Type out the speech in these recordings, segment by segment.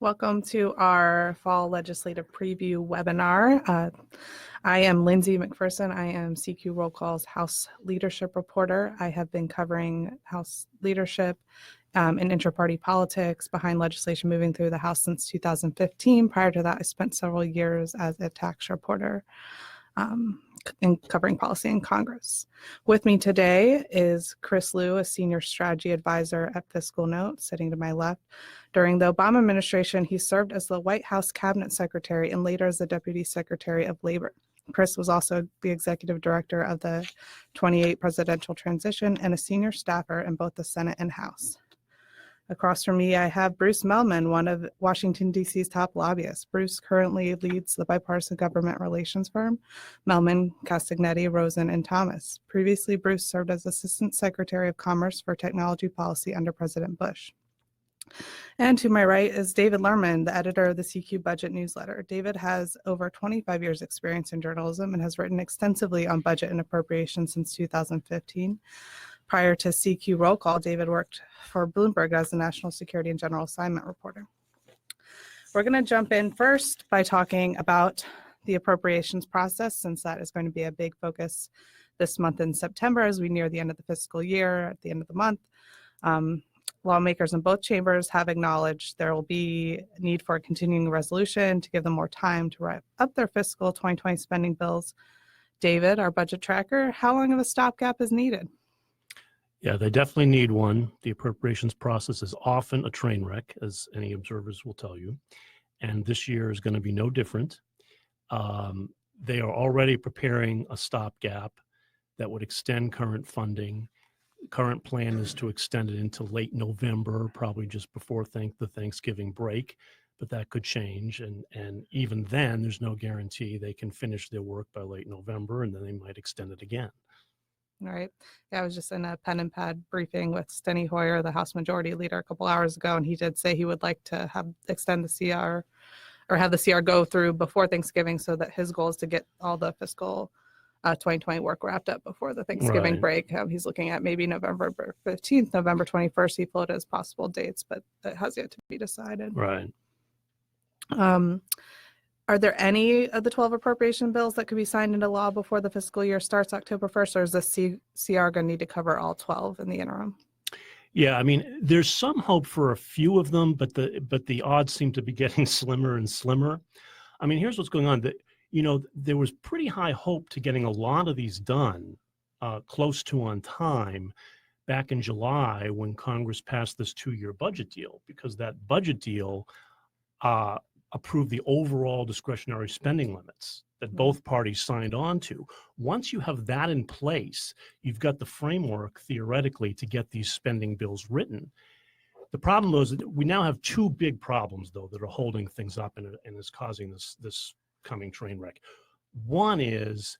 Welcome to our fall legislative preview webinar. I am Lindsey McPherson. I am CQ Roll Call's House Leadership Reporter. I have been covering House leadership and inter-party politics behind legislation moving through the House since 2015. Prior to that, I spent several years as a tax reporter in covering policy in Congress. With me today is Chris Liu, a senior strategy advisor at Fiscal Note, sitting to my left. During the Obama administration, he served as the White House Cabinet Secretary and later as the Deputy Secretary of Labor. Chris was also the executive director of the 28 presidential transition and a senior staffer in both the Senate and House. Across from me, I have Bruce Mehlman, one of Washington, D.C.'s top lobbyists. Bruce currently leads the bipartisan government relations firm, Mehlman, Castagnetti, Rosen, and Thomas. Previously, Bruce served as Assistant Secretary of Commerce for Technology Policy under President Bush. And to my right is David Lerman, the editor of the CQ Budget newsletter. David has over 25 years experience in journalism and has written extensively on budget and appropriations since 2015. Prior to CQ Roll Call, David worked for Bloomberg as a national security and general assignment reporter. We're going to jump in first by talking about the appropriations process, since that is going to be a big focus this month in September as we near the end of the fiscal year. At the end of the month, lawmakers in both chambers have acknowledged there will be a need for a continuing resolution to give them more time to wrap up their fiscal 2020 spending bills. David, our budget tracker, how long of a stopgap is needed? Yeah, they definitely need one. The appropriations process is often a train wreck, as any observers will tell you. And this year is going to be no different. They are already preparing a stopgap that would extend current funding. Current plan is to extend it into late November, probably just before the Thanksgiving break, but that could change. And even then, there's no guarantee they can finish their work by late November, and then they might extend it again. All right. Yeah, I was just in a pen and pad briefing with Steny Hoyer, the House Majority Leader, a couple hours ago, and he did say he would like to extend the CR or have the CR go through before Thanksgiving, so that his goal is to get all the fiscal 2020 work wrapped up before the Thanksgiving break. He's looking at maybe November 15th, November 21st. He floated as possible dates, but it has yet to be decided. Right. Are there any of the 12 appropriation bills that could be signed into law before the fiscal year starts October 1st, or is the CR going to need to cover all 12 in the interim? Yeah, I mean, there's some hope for a few of them, but the odds seem to be getting slimmer and slimmer. I mean, here's what's going on. There was pretty high hope to getting a lot of these done close to on time back in July when Congress passed this 2-year budget deal, because that budget deal approved the overall discretionary spending limits that both parties signed on to. Once you have that in place, you've got the framework theoretically to get these spending bills written. The problem is that we now have two big problems, though, that are holding things up and is causing this coming train wreck. One is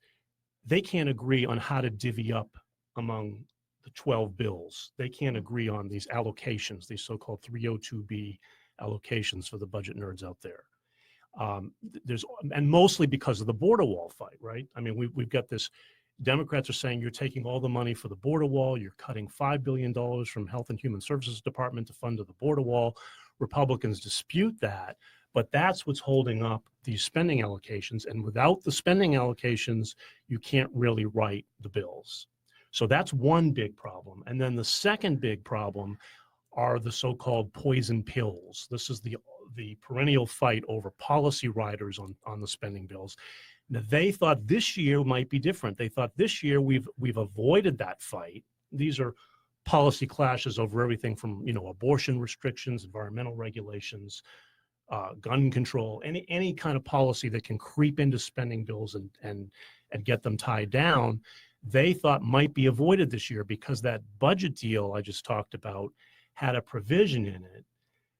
they can't agree on how to divvy up among the 12 bills. They can't agree on these allocations, these so-called 302B allocations for the budget nerds out there. And mostly because of the border wall fight, right? I mean, we've got this, Democrats are saying you're taking all the money for the border wall, you're cutting $5 billion from Health and Human Services Department to fund the border wall. Republicans dispute that, but that's what's holding up these spending allocations. And without the spending allocations, you can't really write the bills. So that's one big problem. And then the second big problem are the so-called poison pills. This is the perennial fight over policy riders on the spending bills. Now, they thought this year might be different. They thought this year we've avoided that fight. These are policy clashes over everything from abortion restrictions, environmental regulations, gun control, any kind of policy that can creep into spending bills and get them tied down. They thought might be avoided this year because that budget deal I just talked about had a provision in it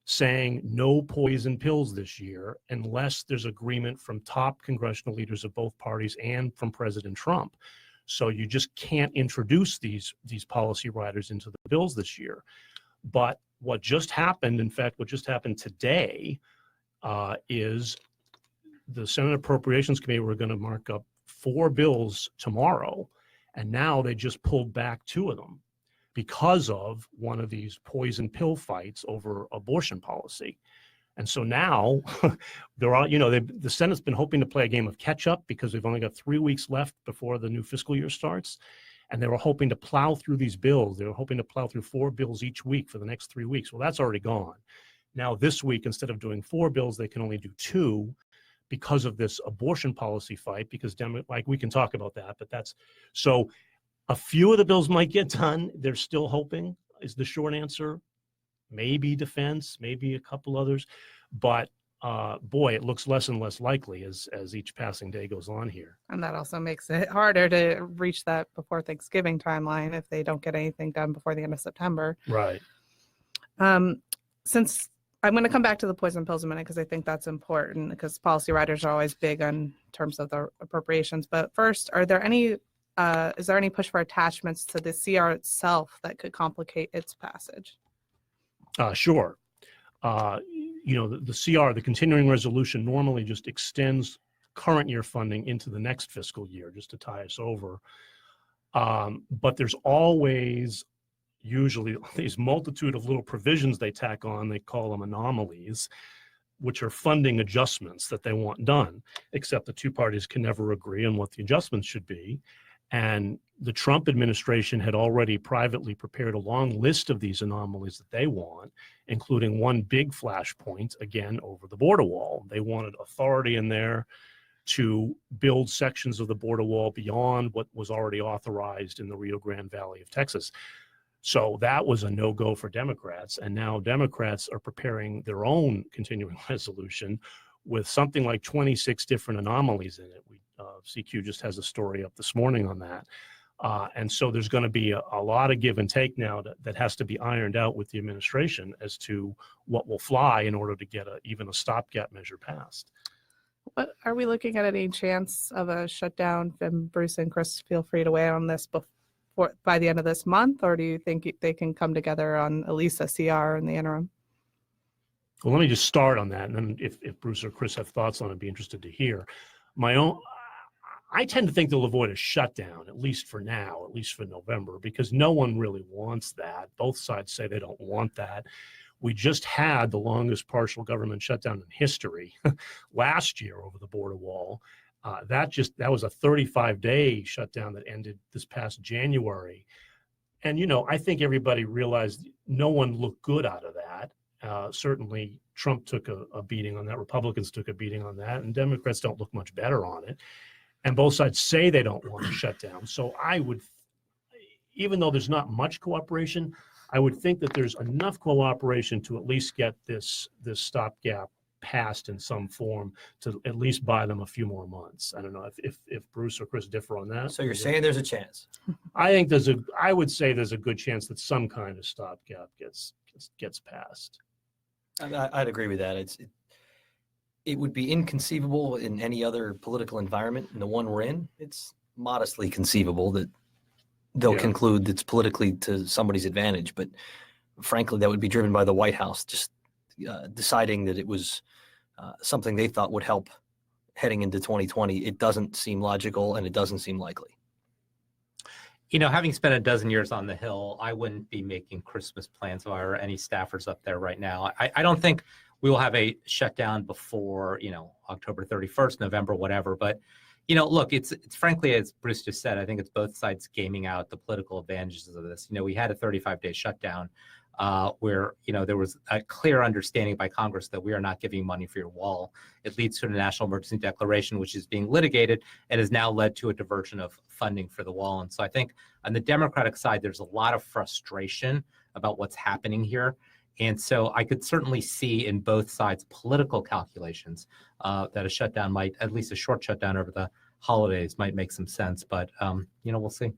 saying no poison pills this year unless there's agreement from top congressional leaders of both parties and from President Trump. So you just can't introduce these policy riders into the bills this year. But what just happened, in fact, what just happened today is the Senate Appropriations Committee were going to mark up 4 bills tomorrow, and now they just pulled back 2 of them because of one of these poison pill fights over abortion policy. And so now they're all, the Senate's been hoping to play a game of catch up because we've only got 3 weeks left before the new fiscal year starts. And they were hoping to plow through these bills. They were hoping to plow through 4 bills each week for the next 3 weeks. Well, that's already gone. Now this week, instead of doing 4 bills, they can only do 2 because of this abortion policy fight, because we can talk about that, but so a few of the bills might get done. They're still hoping, is the short answer. Maybe defense, maybe a couple others, but boy, it looks less and less likely as each passing day goes on here. And that also makes it harder to reach that before Thanksgiving timeline if they don't get anything done before the end of September. Right. Since I'm going to come back to the poison pills in a minute because I think that's important because policy writers are always big on terms of the appropriations. But first, is there any push for attachments to the CR itself that could complicate its passage? Sure. The CR, the continuing resolution, normally just extends current year funding into the next fiscal year just to tie us over. But there's always usually these multitude of little provisions they tack on. They call them anomalies, which are funding adjustments that they want done, except the two parties can never agree on what the adjustments should be. And the Trump administration had already privately prepared a long list of these anomalies that they want, including one big flashpoint, again, over the border wall. They wanted authority in there to build sections of the border wall beyond what was already authorized in the Rio Grande Valley of Texas. So that was a no-go for Democrats. And now Democrats are preparing their own continuing resolution with something like 26 different anomalies in it. CQ just has a story up this morning on that. And so there's going to be a lot of give and take now that has to be ironed out with the administration as to what will fly in order to get even a stopgap measure passed. But are we looking at any chance of a shutdown? And Bruce and Chris, feel free to weigh on this by the end of this month, or do you think they can come together on at least a CR in the interim? Well, let me just start on that, and then if Bruce or Chris have thoughts on it, I'd be interested to hear. I tend to think they'll avoid a shutdown, at least for now, at least for November, because no one really wants that. Both sides say they don't want that. We just had the longest partial government shutdown in history last year over the border wall. That was a 35-day shutdown that ended this past January. And, I think everybody realized no one looked good out of that. Certainly Trump took a beating on that. Republicans took a beating on that. And Democrats don't look much better on it. And both sides say they don't want to shut down. So I would, even though there's not much cooperation, I would think that there's enough cooperation to at least get this stopgap passed in some form to at least buy them a few more months. I don't know if Bruce or Chris differ on that. So you're saying there's a chance? I would say there's a good chance that some kind of stopgap gets passed. I'd agree with that. It would be inconceivable in any other political environment. In the one we're in, it's modestly conceivable that they'll conclude it's politically to somebody's advantage. But frankly, that would be driven by the White House just deciding that it was something they thought would help heading into 2020. It doesn't seem logical, and it doesn't seem likely. Having spent a dozen years on the Hill, I wouldn't be making Christmas plans if I were any staffers up there right now. I don't think we will have a shutdown before, October 31st, November, whatever. But, look, it's frankly, as Bruce just said, I think it's both sides gaming out the political advantages of this. We had a 35-day shutdown where, there was a clear understanding by Congress that we are not giving money for your wall. It leads to a national emergency declaration, which is being litigated and has now led to a diversion of funding for the wall. And so I think on the Democratic side, there's a lot of frustration about what's happening here. And so I could certainly see in both sides' political calculations that a shutdown might, at least a short shutdown over the holidays, might make some sense. But, we'll see.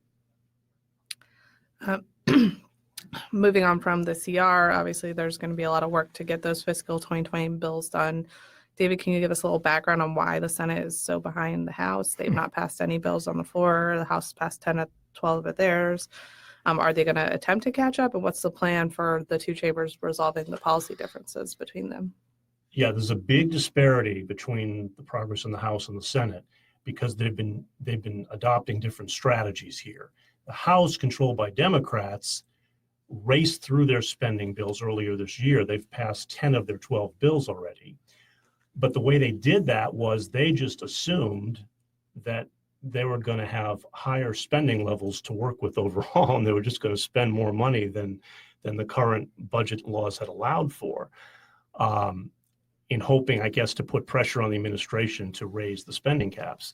Moving on from the CR, obviously there's going to be a lot of work to get those fiscal 2020 bills done. David, can you give us a little background on why the Senate is so behind the House? They've not passed any bills on the floor. The House passed 10 of 12 of theirs. Are they going to attempt to catch up? And what's the plan for the two chambers resolving the policy differences between them? Yeah, there's a big disparity between the progress in the House and the Senate because they've been adopting different strategies here. The House, controlled by Democrats, raced through their spending bills earlier this year. They've passed 10 of their 12 bills already. But the way they did that was they just assumed that they were going to have higher spending levels to work with overall, and they were just going to spend more money than the current budget laws had allowed for, in hoping, I guess, to put pressure on the administration to raise the spending caps.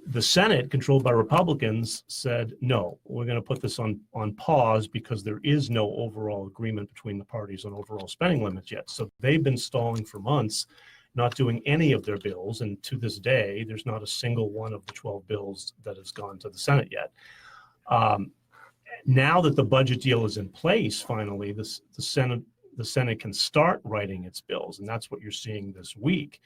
The Senate, controlled by Republicans, said, no, we're going to put this on pause because there is no overall agreement between the parties on overall spending limits yet. So they've been stalling for months, not doing any of their bills. And to this day, there's not a single one of the 12 bills that has gone to the Senate yet. Now that the budget deal is in place, finally, the Senate can start writing its bills. And that's what you're seeing this week,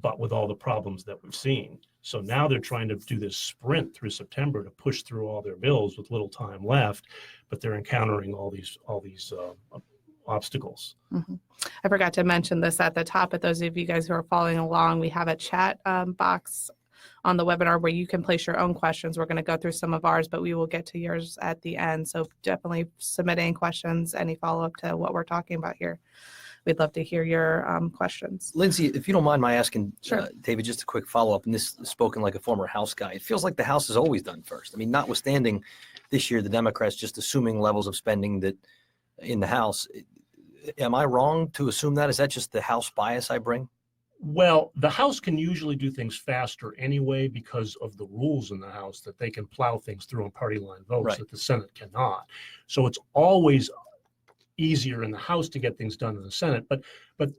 but with all the problems that we've seen. So now they're trying to do this sprint through September to push through all their bills with little time left, but they're encountering all these obstacles. Mm-hmm. I forgot to mention this at the top, but those of you guys who are following along, we have a chat box on the webinar where you can place your own questions. We're going to go through some of ours, but we will get to yours at the end. So definitely submit any questions, any follow-up to what we're talking about here. We'd love to hear your questions. Lindsey, if you don't mind my asking, Sure. David, just a quick follow-up, and this is spoken like a former House guy. It feels like the House is always done first. I mean, notwithstanding this year, the Democrats just assuming levels of spending that in the House. Am I wrong to assume that? Is that just the House bias I bring? Well, the House can usually do things faster anyway because of the rules in the House that they can plow things through on party line votes Right. that the Senate cannot. So it's always easier in the House to get things done in the Senate. But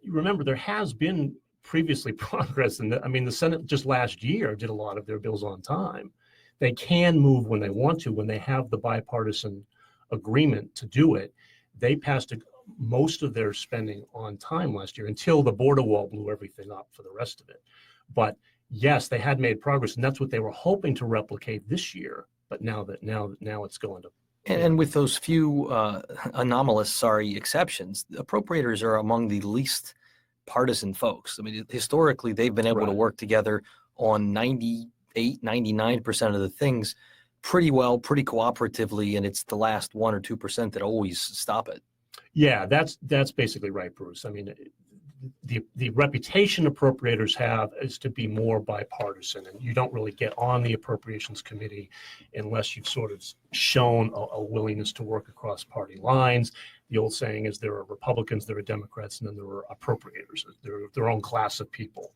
remember, there has been previously progress. And the Senate just last year did a lot of their bills on time. They can move when they want to, when they have the bipartisan agreement to do it. They passed most of their spending on time last year until the border wall blew everything up for the rest of it. But yes, they had made progress, and that's what they were hoping to replicate this year. But now it's going to. And with those few anomalous, exceptions, the appropriators are among the least partisan folks. I mean, historically, they've been able to Right. work together on 98, 99% of the things pretty well, pretty cooperatively, and it's the last 1 or 2% that always stop it. Yeah, that's basically right, Bruce. I mean, the reputation appropriators have is to be more bipartisan, and you don't really get on the appropriations committee unless you've sort of shown a willingness to work across party lines. The old saying is there are Republicans, there are Democrats, and then there are appropriators. They're their own class of people.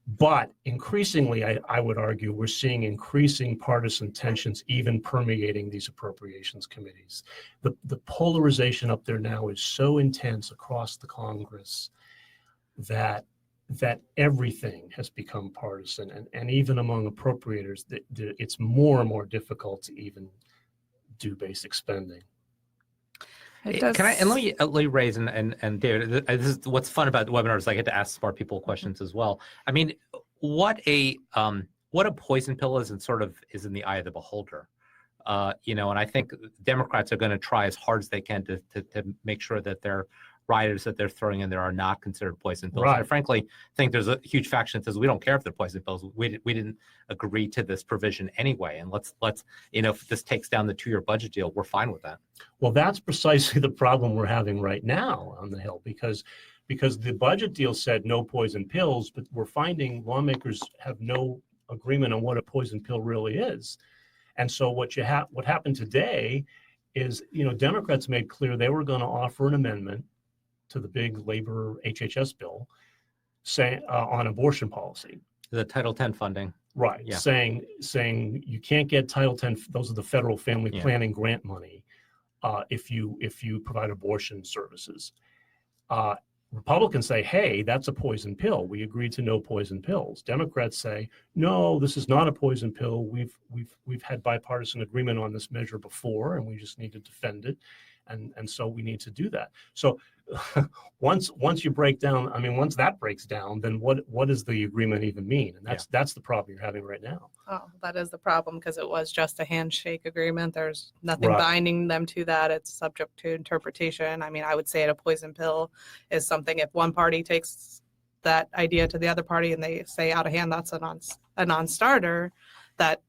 But increasingly, I would argue, we're seeing increasing partisan tensions even permeating these appropriations committees. The polarization up there now is so intense across the Congress that everything has become partisan. And even among appropriators, it's more and more difficult to even do basic spending. It Can I, and does- let me raise, and David, this is what's fun about the webinar is I get to ask smart people questions as well. I mean, what a poison pill is, and sort of is in the eye of the beholder. And I think Democrats are going to try as hard as they can to make sure that their riders that they're throwing in there are not considered poison pills. Right. I frankly think there's a huge faction that says we don't care if they're poison pills. We didn't agree to this provision anyway, and let's if this takes down the 2-year budget deal, we're fine with that. Well, that's precisely the problem we're having right now on the Hill, because the budget deal said no poison pills, but we're finding lawmakers have no agreement on what a poison pill really is. And so what happened today is, Democrats made clear they were going to offer an amendment to the big labor HHS bill on abortion policy. The Title X funding. Right. Yeah. Saying you can't get Title X, those are the federal family planning grant money, if you provide abortion services. Republicans say, hey, that's a poison pill. We agreed to no poison pills. Democrats say, no, this is not a poison pill. We've had bipartisan agreement on this measure before, and we just need to defend it. And so we need to do that. So once you break down, once that breaks down, then what does the agreement even mean? And that's the problem you're having right now. Oh, that is the problem, because it was just a handshake agreement. There's nothing Right. binding them to that. It's subject to interpretation. I would say a poison pill is something if one party takes that idea to the other party and they say out of hand that's a non-starter, that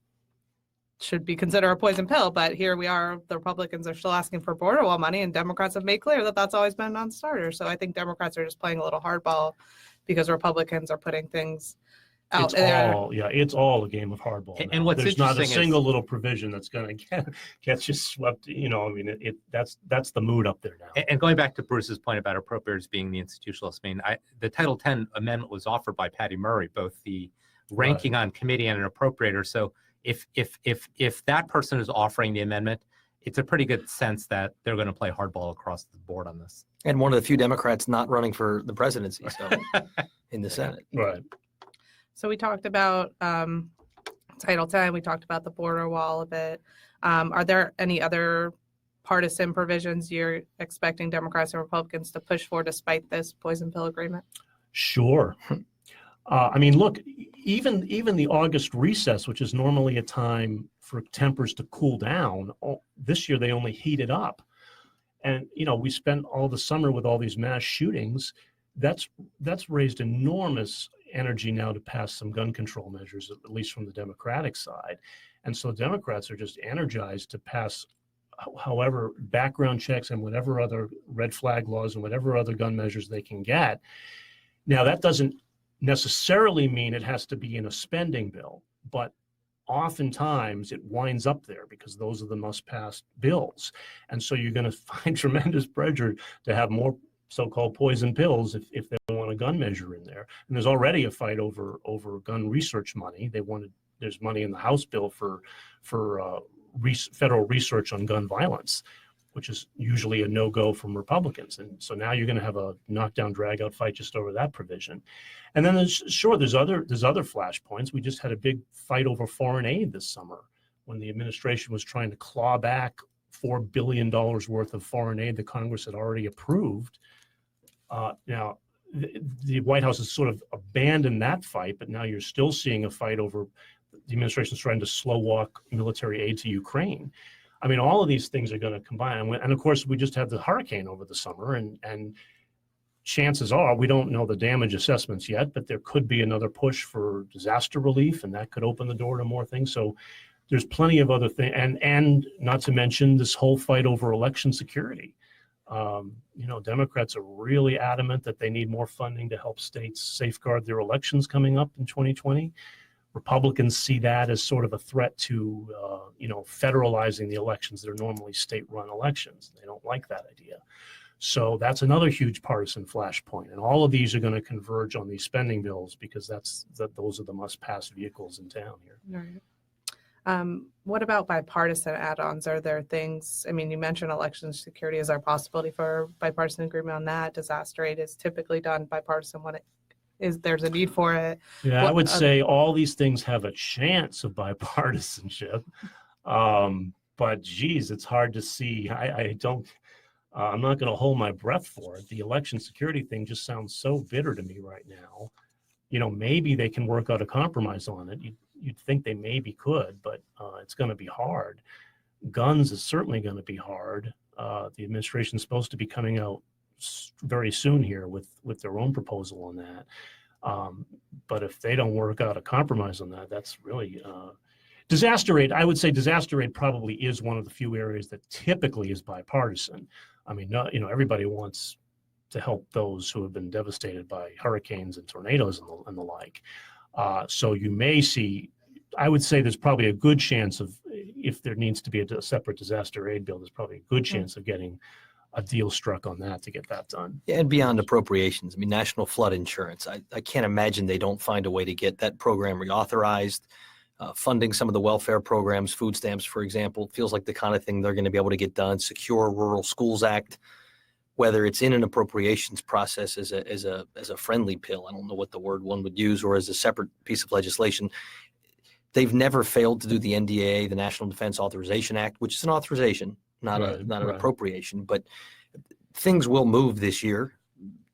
should be considered a poison pill. But here we are, the Republicans are still asking for border wall money, and Democrats have made clear that that's always been a non-starter. So I think Democrats are just playing a little hardball because Republicans are putting things out there. It's all a game of hardball. And now. what's There's not a interesting single little provision that's going to get you swept. That's the mood up there now. And going back to Bruce's point about appropriators being the institutionalists, I mean, the Title X amendment was offered by Patty Murray, both the ranking on committee and an appropriator. So if that person is offering the amendment, it's a pretty good sense that they're going to play hardball across the board on this. And one of the few Democrats not running for the presidency, so in the Senate. Right. So we talked about Title X. We talked about the border wall a bit. Are there any other partisan provisions you're expecting Democrats and Republicans to push for despite this poison pill agreement? Sure. I mean, look, even the August recess, which is normally a time for tempers to cool down, this year they only heated up. And, we spent all the summer with all these mass shootings. That's raised enormous energy now to pass some gun control measures, at least from the Democratic side. And so Democrats are just energized to pass however background checks and whatever other red flag laws and whatever other gun measures they can get. Now, that doesn't necessarily mean it has to be in a spending bill, but oftentimes it winds up there because those are the must-pass bills. And so you're going to find tremendous pressure to have more so-called poison pills if they want a gun measure in there. And there's already a fight over gun research money. There's money in the House bill for federal research on gun violence, which is usually a no-go from Republicans. And so now you're going to have a knockdown, drag-out fight just over that provision. And then there's other flashpoints. We just had a big fight over foreign aid this summer when the administration was trying to claw back $4 billion worth of foreign aid that Congress had already approved. Now, the White House has sort of abandoned that fight, but now you're still seeing a fight over the administration's trying to slow walk military aid to Ukraine. I mean, all of these things are going to combine. And of course, we just had the hurricane over the summer, and chances are, we don't know the damage assessments yet, but there could be another push for disaster relief, and that could open the door to more things. So there's plenty of other things, and not to mention this whole fight over election security. Democrats are really adamant that they need more funding to help states safeguard their elections coming up in 2020. Republicans see that as sort of a threat to, federalizing the elections that are normally state-run elections. They don't like that idea. So that's another huge partisan flashpoint. And all of these are going to converge on these spending bills because those are the must-pass vehicles in town here. Right. What about bipartisan add-ons? Are there things, I mean, you mentioned election security. Is there a possibility for bipartisan agreement on that? Disaster aid is typically done bipartisan when there's a need for it. Yeah, I would say all these things have a chance of bipartisanship. But geez, it's hard to see. I'm not going to hold my breath for it. The election security thing just sounds so bitter to me right now. Maybe they can work out a compromise on it. You'd think they maybe could, but it's going to be hard. Guns is certainly going to be hard. The administration's supposed to be coming out very soon here with their own proposal on that. But if they don't work out a compromise on that, that's really disaster aid. I would say disaster aid probably is one of the few areas that typically is bipartisan. I mean, everybody wants to help those who have been devastated by hurricanes and tornadoes and the like. So you may see, I would say there's probably a good chance of, if there needs to be a separate disaster aid bill, there's probably a good chance of getting a deal struck on that to get that done. Yeah, and beyond appropriations, I mean, national flood insurance, I can't imagine they don't find a way to get that program reauthorized. Funding some of the welfare programs, food stamps, for example, feels like the kind of thing they're going to be able to get done. Secure Rural Schools Act, whether it's in an appropriations process as a friendly pill, I don't know what the word one would use, or as a separate piece of legislation. They've never failed to do the NDAA, the National Defense Authorization Act, which is an authorization, not an appropriation. But things will move this year,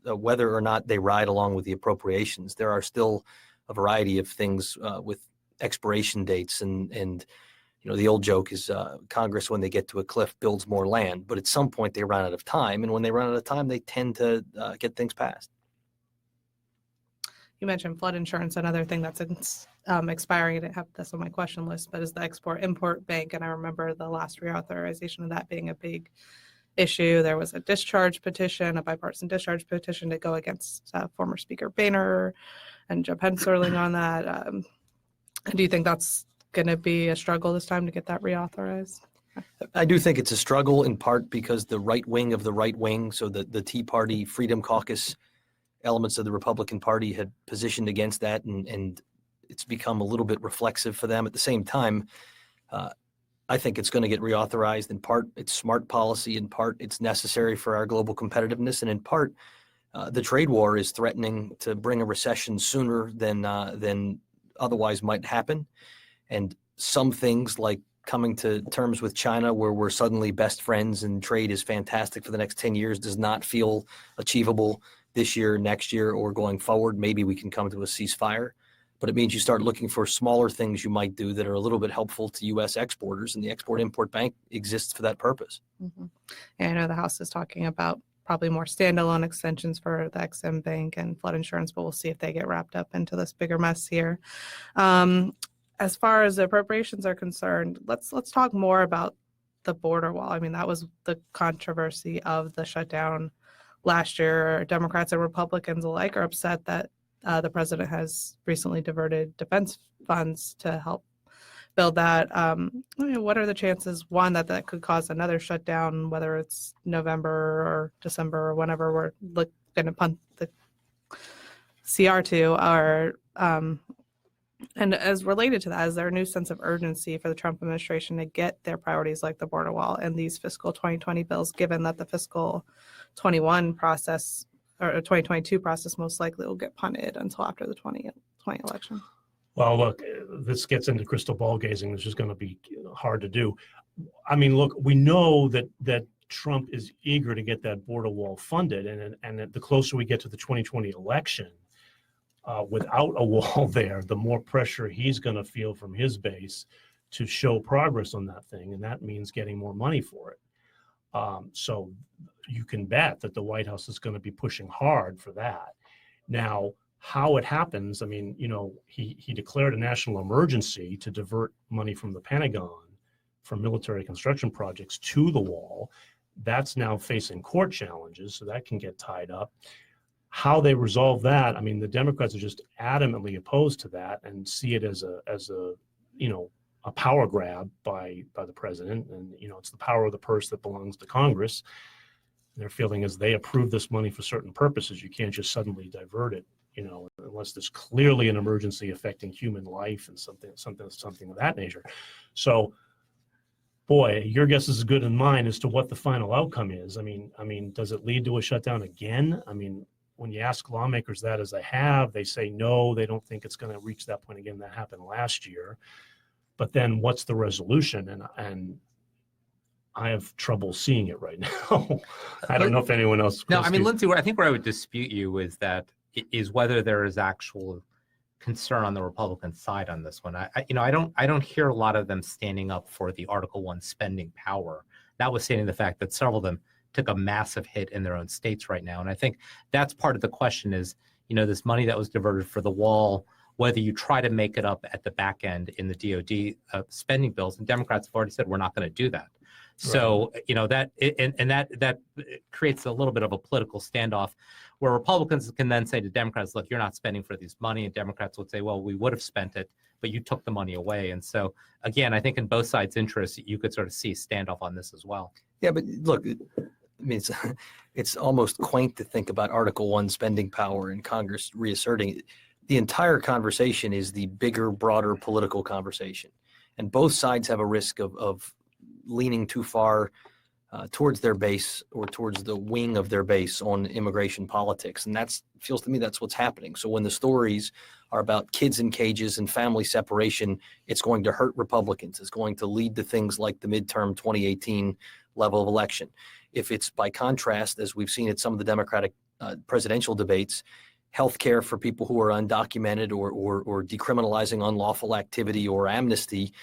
whether or not they ride along with the appropriations. There are still a variety of things with expiration dates, and the old joke is Congress, when they get to a cliff, builds more land. But at some point they run out of time, and when they run out of time, they tend to get things passed. you mentioned flood insurance. Another thing that's expiring, I didn't have this on my question list, but is the Export-Import Bank. And I remember the last reauthorization of that being a big issue. There was a discharge petition, a bipartisan discharge petition to go against former Speaker Boehner and Joe Penserling on that. Do you think that's going to be a struggle this time to get that reauthorized? I do think it's a struggle in part because the right wing of the right wing, so the Tea Party, Freedom Caucus elements of the Republican Party had positioned against that, and it's become a little bit reflexive for them. At the same time, I think it's going to get reauthorized. In part, it's smart policy. In part, it's necessary for our global competitiveness. And in part, the trade war is threatening to bring a recession sooner than otherwise might happen. And some things like coming to terms with China, where we're suddenly best friends and trade is fantastic for the next 10 years, does not feel achievable this year, next year, or going forward. Maybe we can come to a ceasefire, but it means you start looking for smaller things you might do that are a little bit helpful to U.S. exporters, and the Export-Import Bank exists for that purpose. Mm-hmm. And I know the House is talking about probably more standalone extensions for the Ex-Im Bank and flood insurance, but we'll see if they get wrapped up into this bigger mess here. As far as the appropriations are concerned, let's talk more about the border wall. I mean, that was the controversy of the shutdown last year. Democrats and Republicans alike are upset that the president has recently diverted defense funds to help build that. What are the chances, one, that could cause another shutdown, whether it's November or December or whenever we're going to punt the CR2, or and as related to that, is there a new sense of urgency for the Trump administration to get their priorities like the border wall and these fiscal 2020 bills, given that the fiscal 21 process or 2022 process most likely will get punted until after the 2020 election? Well, look, this gets into crystal ball gazing, which is going to be hard to do. I mean, look, we know that Trump is eager to get that border wall funded, and the closer we get to the 2020 election, without a wall there, the more pressure he's going to feel from his base to show progress on that thing, and that means getting more money for it. So you can bet that the White House is going to be pushing hard for that. Now, how it happens, I mean, he declared a national emergency to divert money from the Pentagon from military construction projects to the wall. That's now facing court challenges, so that can get tied up. How they resolve that, I mean, the Democrats are just adamantly opposed to that and see it as a power grab by the president, and it's the power of the purse that belongs to Congress. Their feeling is they approve this money for certain purposes. You can't just suddenly divert it, unless there's clearly an emergency affecting human life and something of that nature. So, boy, your guess is as good as mine as to what the final outcome is. I mean, does it lead to a shutdown again? I mean, when you ask lawmakers that, as I have, they say no, they don't think it's going to reach that point again. That happened last year. But then what's the resolution? And I have trouble seeing it right now. I don't know if anyone else. No, I mean, Lindsey, I think where I would dispute you is whether there is actual concern on the Republican side on this one. I don't hear a lot of them standing up for the Article 1 spending power, notwithstanding the fact that several of them took a massive hit in their own states right now. And I think that's part of the question is, this money that was diverted for the wall, whether you try to make it up at the back end in the DOD spending bills, and Democrats have already said we're not going to do that. So, that creates a little bit of a political standoff where Republicans can then say to Democrats, look, you're not spending for this money. And Democrats would say, well, we would have spent it, but you took the money away. And so, again, I think in both sides' interests, you could sort of see a standoff on this as well. Yeah, but look, I mean, it's almost quaint to think about Article 1 spending power and Congress reasserting it. The entire conversation is the bigger, broader political conversation. And both sides have a risk of leaning too far towards their base or towards the wing of their base on immigration politics. And that feels to me that's what's happening. So when the stories are about kids in cages and family separation, it's going to hurt Republicans. It's going to lead to things like the midterm 2018 level of election. If it's by contrast, as we've seen at some of the Democratic presidential debates, health care for people who are undocumented or decriminalizing unlawful activity or amnesty,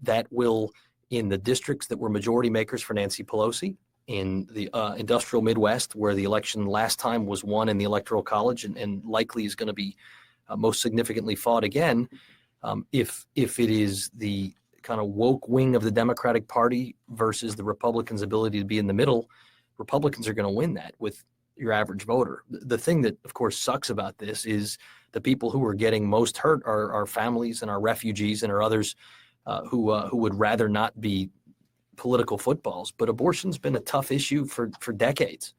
that will, in the districts that were majority makers for Nancy Pelosi, in the industrial Midwest, where the election last time was won in the Electoral College and likely is going to be most significantly fought again. If it is the kind of woke wing of the Democratic Party versus the Republicans' ability to be in the middle, Republicans are going to win that with your average voter. The thing that, of course, sucks about this is the people who are getting most hurt are our families and our refugees and our others who would rather not be political footballs. But abortion's been a tough issue for decades,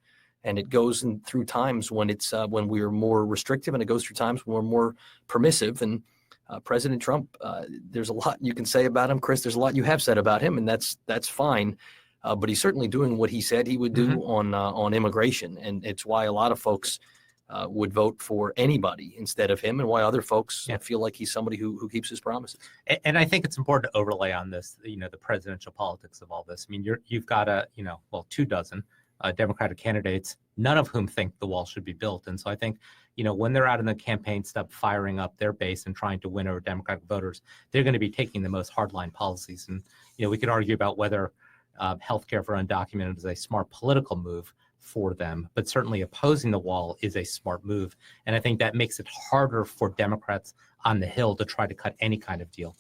and it goes through times when it's when we are more restrictive, and it goes through times when we're more permissive. And President Trump, there's a lot you can say about him, Chris. There's a lot you have said about him, and that's fine. But he's certainly doing what he said he would do on immigration, and it's why a lot of folks would vote for anybody instead of him, and why other folks feel like he's somebody who keeps his promises. And I think it's important to overlay on this, the presidential politics of all this. I mean, you've got 24 Democratic candidates, none of whom think the wall should be built. And so I think, when they're out in the campaign stuff, firing up their base and trying to win over Democratic voters, they're going to be taking the most hardline policies. And, we could argue about whether healthcare for undocumented is a smart political move for them, but certainly opposing the wall is a smart move. And I think that makes it harder for Democrats on the Hill to try to cut any kind of deal.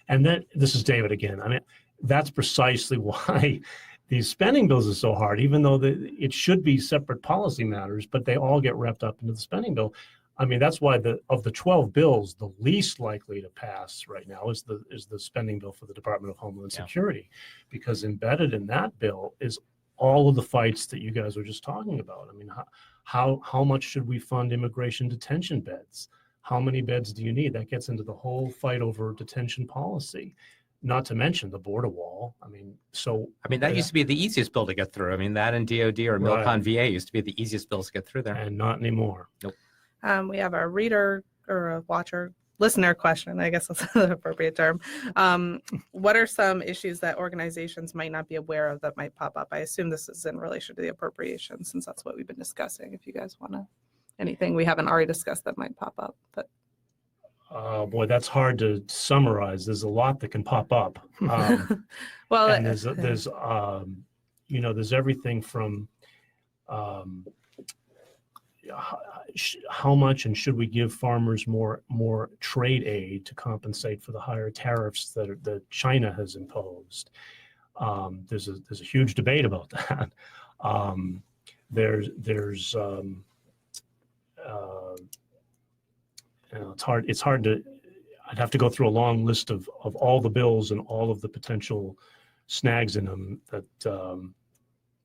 And then, this is David again. I mean, that's precisely why these spending bills are so hard, even though it should be separate policy matters, but they all get wrapped up into the spending bill. I mean, that's why of the 12 bills, the least likely to pass right now is the spending bill for the Department of Homeland Security, because embedded in that bill is all of the fights that you guys were just talking about. I mean, how much should we fund immigration detention beds? How many beds do you need? That gets into the whole fight over detention policy, not to mention the border wall. I mean, that used to be the easiest bill to get through. I mean, that and DOD or Milcon VA used to be the easiest bills to get through there. And not anymore. Nope. We have a reader or a watcher, listener question, I guess that's the appropriate term. What are some issues that organizations might not be aware of that might pop up? I assume this is in relation to the appropriations, since that's what we've been discussing. If you guys want to, anything we haven't already discussed that might pop up. But boy, that's hard to summarize. There's a lot that can pop up. Well, and there's everything from how much and should we give farmers more trade aid to compensate for the higher tariffs that China has imposed. There's a huge debate about that. It's hard to. I'd have to go through a long list of all the bills and all of the potential snags in them that.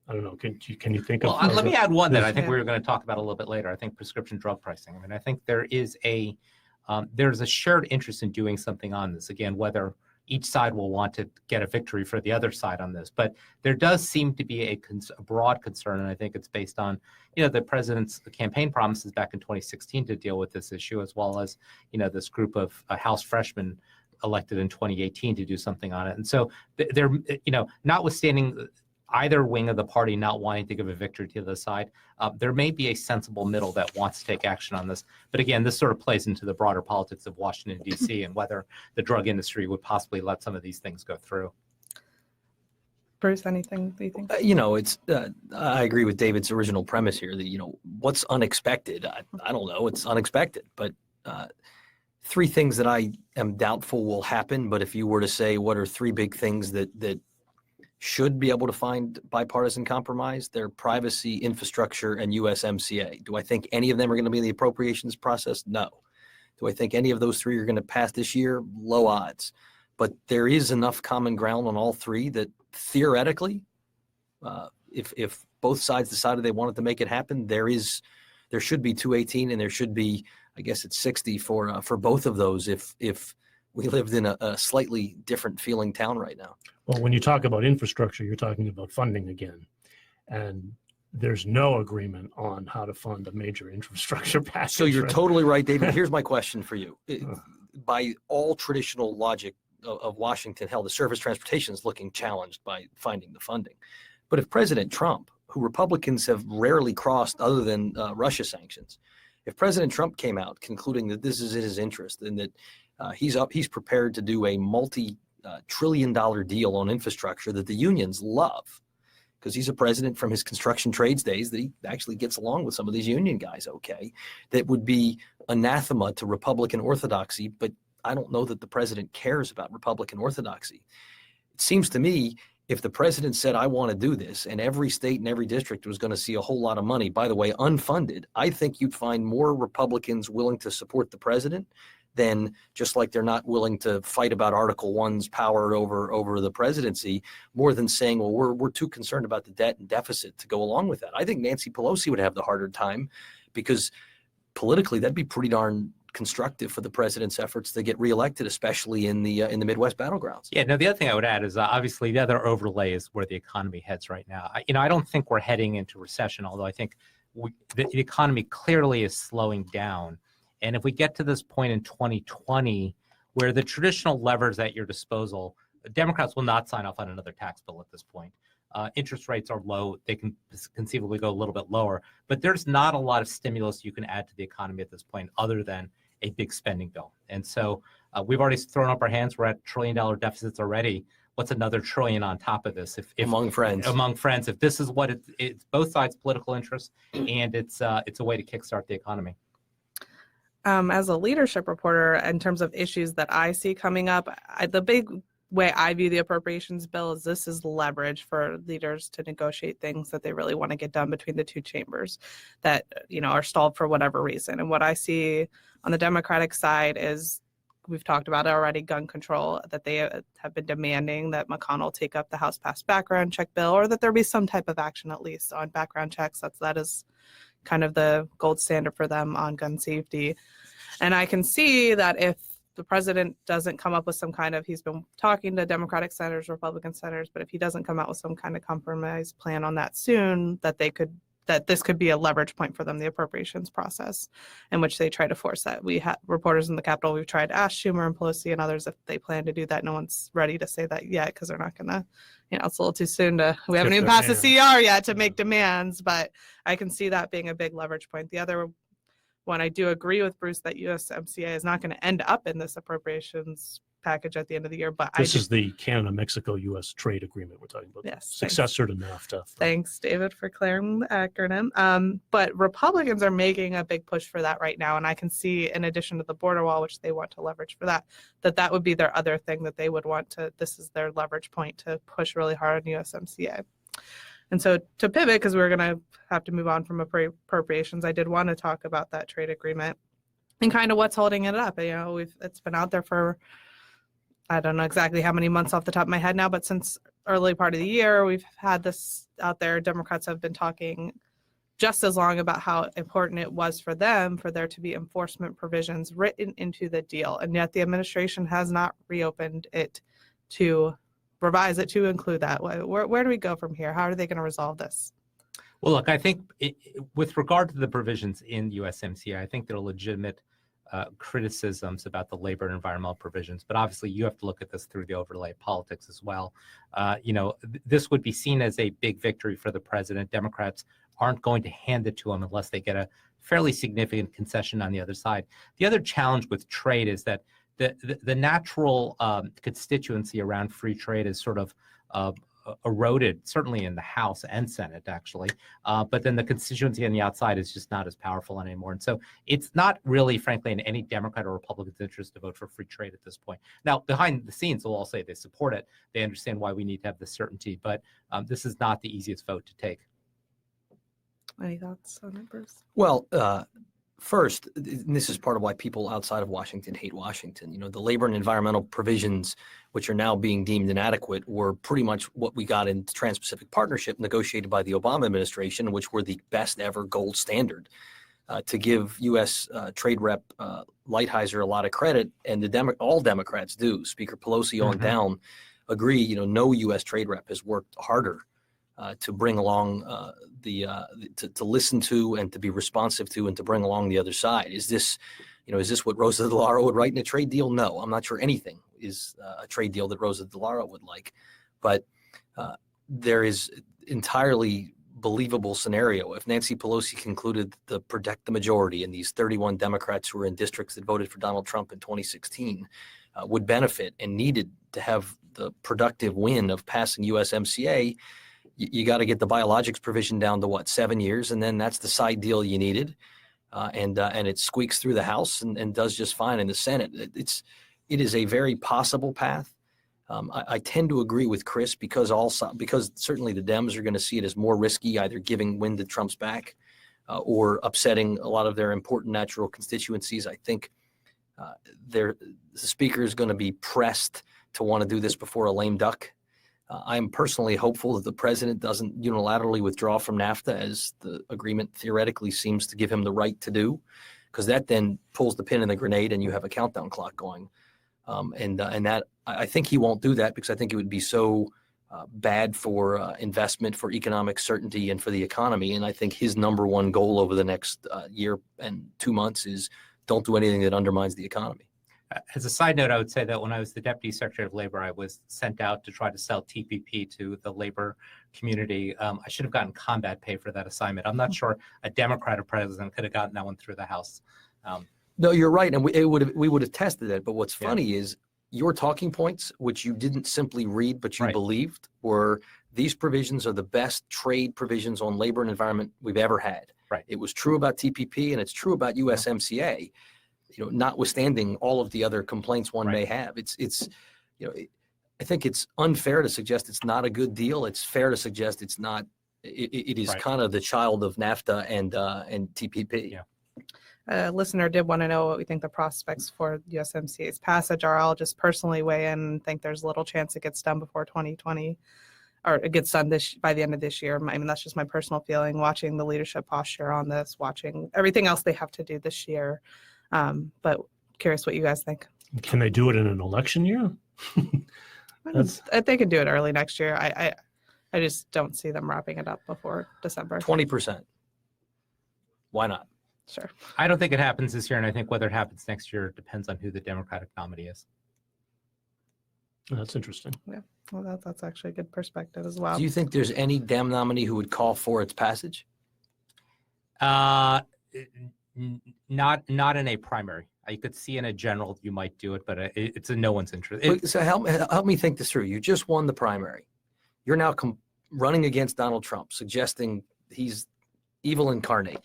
I don't know. Can you think of? Well, let me add one that I think we were going to talk about a little bit later. I think prescription drug pricing. I mean, I think there's a shared interest in doing something on this. Again, whether each side will want to get a victory for the other side on this, but there does seem to be a broad concern, and I think it's based on the president's campaign promises back in 2016 to deal with this issue, as well as this group of House freshmen elected in 2018 to do something on it. And so they're notwithstanding either wing of the party not wanting to give a victory to the side, there may be a sensible middle that wants to take action on this. But again, this sort of plays into the broader politics of Washington, D.C. and whether the drug industry would possibly let some of these things go through. Bruce, anything you think? I agree with David's original premise here that, what's unexpected? I don't know. It's unexpected. But three things that I am doubtful will happen. But if you were to say what are three big things that should be able to find bipartisan compromise, their privacy, infrastructure, and USMCA. Do I think any of them are going to be in the appropriations process? No. Do I think any of those three are going to pass this year? Low odds. But there is enough common ground on all three that theoretically, if both sides decided they wanted to make it happen, there should be 218 and there should be, I guess it's 60 for both of those if we lived in a slightly different feeling town right now. Well, when you talk about infrastructure, you're talking about funding again. And there's no agreement on how to fund a major infrastructure package. So you're totally right, David. Here's my question for you. By all traditional logic of Washington, hell, the surface transportation is looking challenged by finding the funding. But if President Trump, who Republicans have rarely crossed other than Russia sanctions, if President Trump came out concluding that this is in his interest and that he's prepared to do a multi-trillion-dollar deal on infrastructure that the unions love, because he's a president from his construction trades days, that he actually gets along with some of these union guys okay, that would be anathema to Republican orthodoxy, but I don't know that the president cares about Republican orthodoxy. It seems to me, if the president said, I want to do this, and every state and every district was going to see a whole lot of money, by the way, unfunded, I think you'd find more Republicans willing to support the president than, just like they're not willing to fight about Article 1's power over the presidency, more than saying, well, we're too concerned about the debt and deficit to go along with that. I think Nancy Pelosi would have the harder time, because politically that'd be pretty darn constructive for the president's efforts to get reelected, especially in the Midwest battlegrounds. Yeah, no, the other thing I would add is obviously the other overlay is where the economy heads right now. I don't think we're heading into recession, although I think the economy clearly is slowing down. And if we get to this point in 2020, where the traditional levers at your disposal, Democrats will not sign off on another tax bill at this point. Interest rates are low. They can conceivably go a little bit lower, but there's not a lot of stimulus you can add to the economy at this point other than a big spending bill. And so we've already thrown up our hands. We're at $1 trillion deficits already. What's another trillion on top of this? If among friends, if this is what it's both sides' political interests, and it's a way to kickstart the economy. As a leadership reporter, in terms of issues that I see coming up, the big way I view the appropriations bill is this is leverage for leaders to negotiate things that they really want to get done between the two chambers that, are stalled for whatever reason. And what I see on the Democratic side is, we've talked about it already, gun control, that they have been demanding that McConnell take up the House-passed background check bill, or that there be some type of action at least on background checks. That is kind of the gold standard for them on gun safety. And I can see that if the president doesn't come up with some kind of, he's been talking to Democratic senators, Republican senators, but if he doesn't come out with some kind of compromise plan on that soon, that this could be a leverage point for them, the appropriations process, in which they try to force that. We have reporters in the Capitol, we've tried to ask Schumer and Pelosi and others if they plan to do that. No one's ready to say that yet, because they're not going to, it's a little too soon we haven't even passed the CR yet to make demands, but I can see that being a big leverage point. The other one, I do agree with Bruce that USMCA is not going to end up in this appropriations package at the end of the year, but this is the Canada-Mexico-U.S. trade agreement we're talking about. Yes, successor to NAFTA. Thanks, David, for clearing the acronym. But Republicans are making a big push for that right now, and I can see, in addition to the border wall, which they want to leverage for that would be their other thing that they would want to. This is their leverage point to push really hard on USMCA. And so to pivot, because we're going to have to move on from appropriations, I did want to talk about that trade agreement and kind of what's holding it up. It's been out there for, I don't know exactly how many months off the top of my head now, but since early part of the year, we've had this out there. Democrats have been talking just as long about how important it was for them for there to be enforcement provisions written into the deal. And yet the administration has not reopened it to revise it to include that. Where do we go from here? How are they going to resolve this? Well, look, I think with regard to the provisions in USMCA, I think there are legitimate criticisms about the labor and environmental provisions, but obviously you have to look at this through the overlay of politics as well. This would be seen as a big victory for the president. Democrats aren't going to hand it to him unless they get a fairly significant concession on the other side. The other challenge with trade is that the natural constituency around free trade is sort of eroded, certainly in the House and Senate, actually. But then the constituency on the outside is just not as powerful anymore. And so it's not really, frankly, in any Democrat or Republican's interest to vote for free trade at this point. Now, behind the scenes, they'll all say they support it. They understand why we need to have this certainty. But this is not the easiest vote to take. Any thoughts on it, Bruce? Well, first, and this is part of why people outside of Washington hate Washington. The labor and environmental provisions, which are now being deemed inadequate, were pretty much what we got in the Trans-Pacific Partnership negotiated by the Obama administration, which were the best ever gold standard. To give U.S. Trade Rep Lighthizer a lot of credit, and all Democrats do, Speaker Pelosi on down, agree, no U.S. Trade Rep has worked harder to bring along to listen to and to be responsive to and to bring along the other side. Is this what Rosa DeLauro would write in a trade deal? No, I'm not sure anything is a trade deal that Rosa DeLauro would like, but there is entirely believable scenario if Nancy Pelosi concluded to protect the majority and these 31 Democrats who were in districts that voted for Donald Trump in 2016 would benefit and needed to have the productive win of passing USMCA. you got to get the biologics provision down to what, 7 years, and then that's the side deal you needed, and it squeaks through the House and does just fine in the Senate. It is a very possible path. I tend to agree with Chris because certainly the Dems are going to see it as more risky, either giving wind to Trump's back or upsetting a lot of their important natural constituencies. I think the speaker is going to be pressed to want to do this before a lame duck. I'm personally hopeful that the president doesn't unilaterally withdraw from NAFTA, as the agreement theoretically seems to give him the right to do, because that then pulls the pin in the grenade and you have a countdown clock going. And that I think he won't do that, because I think it would be so bad for investment, for economic certainty, and for the economy. And I think his number one goal over the next year and 2 months is don't do anything that undermines the economy. As a side note, I would say that when I was the Deputy Secretary of Labor, I was sent out to try to sell TPP to the labor community. I should have gotten combat pay for that assignment. I'm not sure a Democratic president could have gotten that one through the House. No, you're right, and we would have tested it. But what's funny is your talking points, which you didn't simply read but you believed, were these provisions are the best trade provisions on labor and environment we've ever had. Right. It was true about TPP, and it's true about USMCA. Notwithstanding all of the other complaints one may have, I think it's unfair to suggest it's not a good deal. It's fair to suggest it's not. It is kind of the child of NAFTA and TPP. Yeah. A listener did want to know what we think the prospects for USMCA's passage are. I'll just personally weigh in and think there's little chance it gets done before 2020, or it gets done by the end of this year. I mean, that's just my personal feeling, watching the leadership posture on this, watching everything else they have to do this year. But curious what you guys think. Can they do it in an election year? They could do it early next year. I just don't see them wrapping it up before December. 20%. Why not? Sure. I don't think it happens this year, and I think whether it happens next year depends on who the Democratic nominee is. That's interesting. Yeah, well, that's actually a good perspective as well. Do you think there's any Dem nominee who would call for its passage? Not in a primary. I could see in a general you might do it, but it's in no one's interest. So help me think this through. You just won the primary. You're now running against Donald Trump, suggesting he's evil incarnate,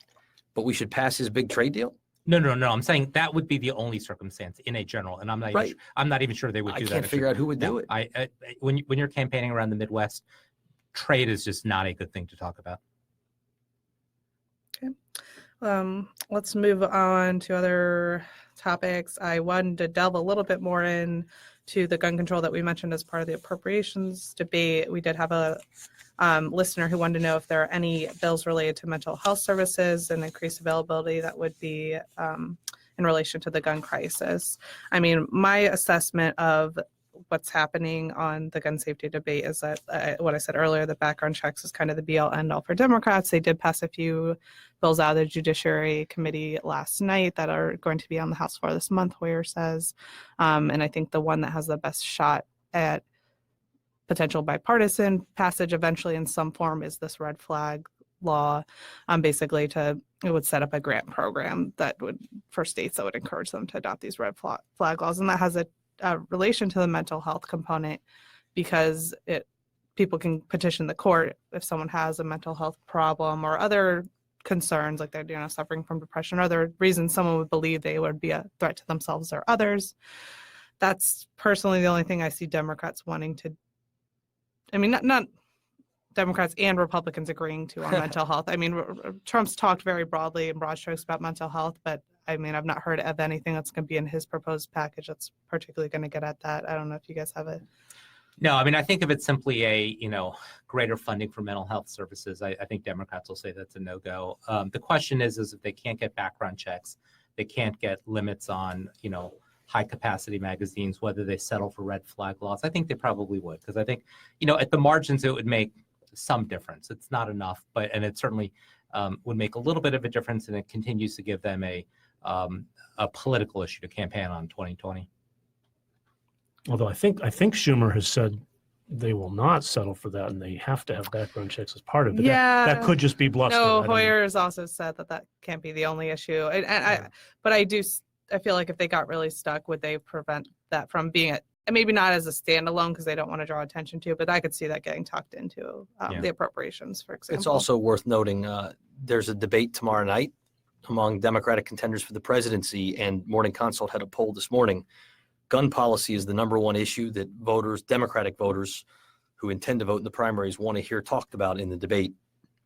but we should pass his big trade deal? No. I'm saying that would be the only circumstance in a general, and I'm not even sure they would do that. I can't figure out who would do it. When you're campaigning around the Midwest, trade is just not a good thing to talk about. Okay. Let's move on to other topics. I wanted to delve a little bit more into the gun control that we mentioned as part of the appropriations debate. We did have a listener who wanted to know if there are any bills related to mental health services and increased availability that would be in relation to the gun crisis. I mean, my assessment of what's happening on the gun safety debate is that what I said earlier, the background checks is kind of the be all end all for Democrats. They did pass a few bills out of the Judiciary Committee last night that are going to be on the House floor this month, Hoyer says. And I think the one that has the best shot at potential bipartisan passage eventually in some form is this red flag law. Basically it would set up a grant program that would, for states that would encourage them to adopt these red flag laws. And that has a relation to the mental health component, because people can petition the court if someone has a mental health problem or other concerns, like they're suffering from depression or other reasons someone would believe they would be a threat to themselves or others. That's personally the only thing I see Democrats wanting to, I mean, not Democrats and Republicans agreeing to on mental health. I mean, Trump's talked very broadly in broad strokes about mental health, but I mean, I've not heard of anything that's going to be in his proposed package that's particularly going to get at that. I don't know if you guys have it. No, I mean, I think if it's simply a, greater funding for mental health services, I think Democrats will say that's a no-go. The question is if they can't get background checks, they can't get limits on, high capacity magazines, whether they settle for red flag laws. I think they probably would, because I think, at the margins, it would make some difference. It's not enough, and it certainly would make a little bit of a difference, and it continues to give them a political issue to campaign on 2020. Although I think Schumer has said they will not settle for that, and they have to have background checks as part of it. Yeah, that could just be bluster. No, Hoyer has also said that can't be the only issue. But I feel like if they got really stuck, would they prevent that from being and maybe not as a standalone because they don't want to draw attention to it, but I could see that getting tucked into the appropriations, for example. It's also worth noting there's a debate tomorrow night among Democratic contenders for the presidency, and Morning Consult had a poll this morning. Gun policy is the #1 issue that voters, Democratic voters who intend to vote in the primaries, want to hear talked about in the debate.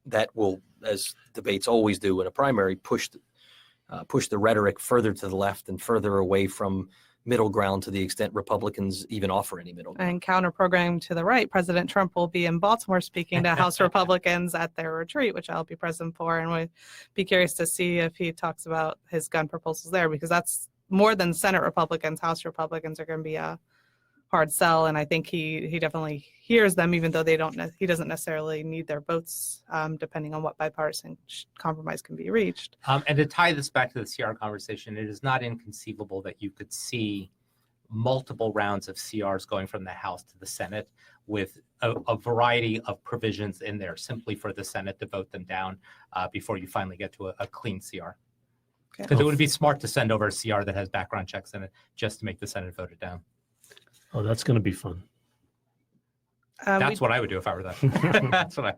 That will, as debates always do in a primary, push the rhetoric further to the left and further away from middle ground to the extent Republicans even offer any middle ground. And counter-programming to the right, President Trump will be in Baltimore speaking to House Republicans at their retreat, which I'll be present for, and would be curious to see if he talks about his gun proposals there, because that's more than Senate Republicans. House Republicans are going to be a hard sell, and I think he definitely hears them, even though he doesn't necessarily need their votes, depending on what bipartisan compromise can be reached. And to tie this back to the CR conversation, it is not inconceivable that you could see multiple rounds of CRs going from the House to the Senate with a variety of provisions in there simply for the Senate to vote them down before you finally get to a clean CR. Because it would be smart to send over a CR that has background checks in it just to make the Senate vote it down. Oh, that's going to be fun. That's what I would do if I were them. That's what I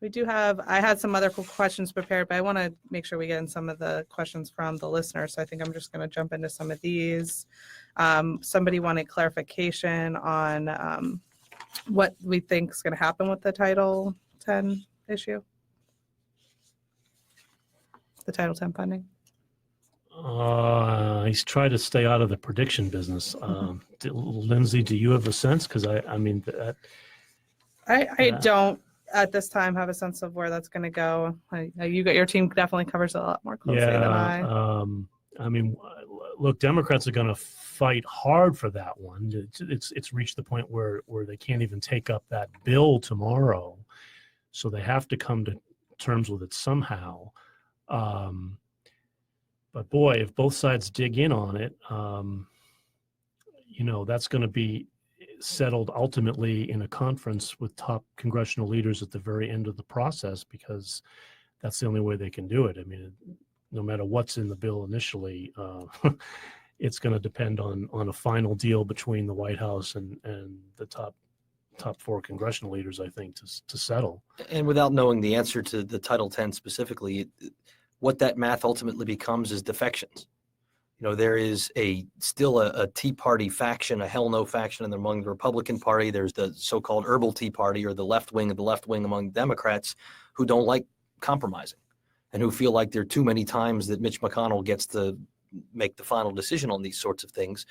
would do. I had some other questions prepared, but I want to make sure we get in some of the questions from the listeners. So I think I'm just going to jump into some of these. Somebody wanted clarification on what we think is going to happen with the Title 10 issue. The Title 10 funding. He's tried to stay out of the prediction business. Lindsey, do you have a sense? Because I mean, I don't at this time have a sense of where that's going to go. Your team definitely covers it a lot more closely than I. I mean, look, Democrats are going to fight hard for that one. It's reached the point where they can't even take up that bill tomorrow, so they have to come to terms with it somehow. But boy, if both sides dig in on it, that's going to be settled ultimately in a conference with top congressional leaders at the very end of the process, because that's the only way they can do it. I mean, no matter what's in the bill initially, it's going to depend on a final deal between the White House and the top 4 congressional leaders, I think, to settle. And without knowing the answer to the Title 10 specifically, what that math ultimately becomes is defections. There is still a Tea Party faction, a hell no faction among the Republican Party. There's the so-called herbal Tea Party, or the left wing of the left wing among Democrats, who don't like compromising and who feel like there are too many times that Mitch McConnell gets to make the final decision on these sorts of things.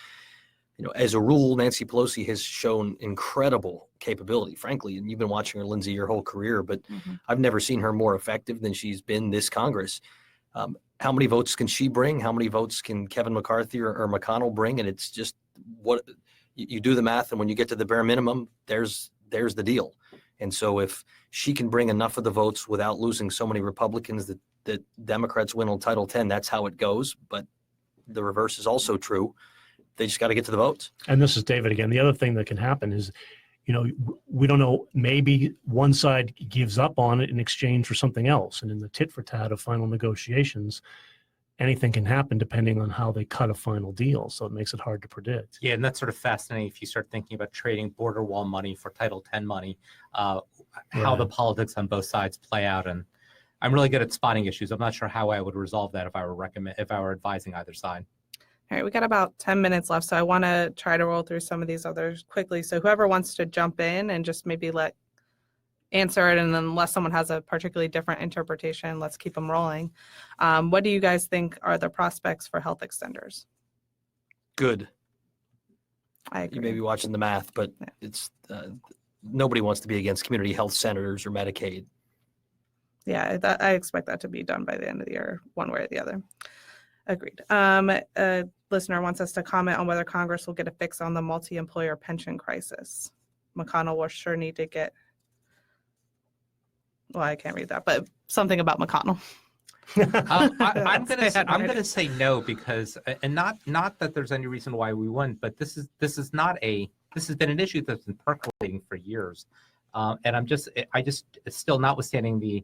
As a rule, Nancy Pelosi has shown incredible capability, frankly, and you've been watching her, Lindsey, your whole career, but I've never seen her more effective than she's been this Congress. How many votes can she bring? How many votes can Kevin McCarthy or McConnell bring? And it's just what you do the math, and when you get to the bare minimum, there's the deal. And so if she can bring enough of the votes without losing so many Republicans that Democrats win on Title 10, that's how it goes. But the reverse is also true. They just got to get to the votes. And this is David again. The other thing that can happen is, we don't know, maybe one side gives up on it in exchange for something else. And in the tit for tat of final negotiations, anything can happen depending on how they cut a final deal. So it makes it hard to predict. Yeah, and that's sort of fascinating if you start thinking about trading border wall money for Title 10 money, how the politics on both sides play out. And I'm really good at spotting issues. I'm not sure how I would resolve that if I were advising either side. All right, we got about 10 minutes left, so I want to try to roll through some of these others quickly. So whoever wants to jump in and just maybe answer it, and then unless someone has a particularly different interpretation, let's keep them rolling. What do you guys think are the prospects for health extenders? Good. I agree. You may be watching the math, but it's nobody wants to be against community health centers or Medicaid. Yeah, I expect that to be done by the end of the year, one way or the other. Agreed. A listener wants us to comment on whether Congress will get a fix on the multi-employer pension crisis. McConnell will sure need to get, well, I can't read that, but something about McConnell. I'm gonna say no, because, and not that there's any reason why we wouldn't, but this has been an issue that's been percolating for years, and I just still, notwithstanding the.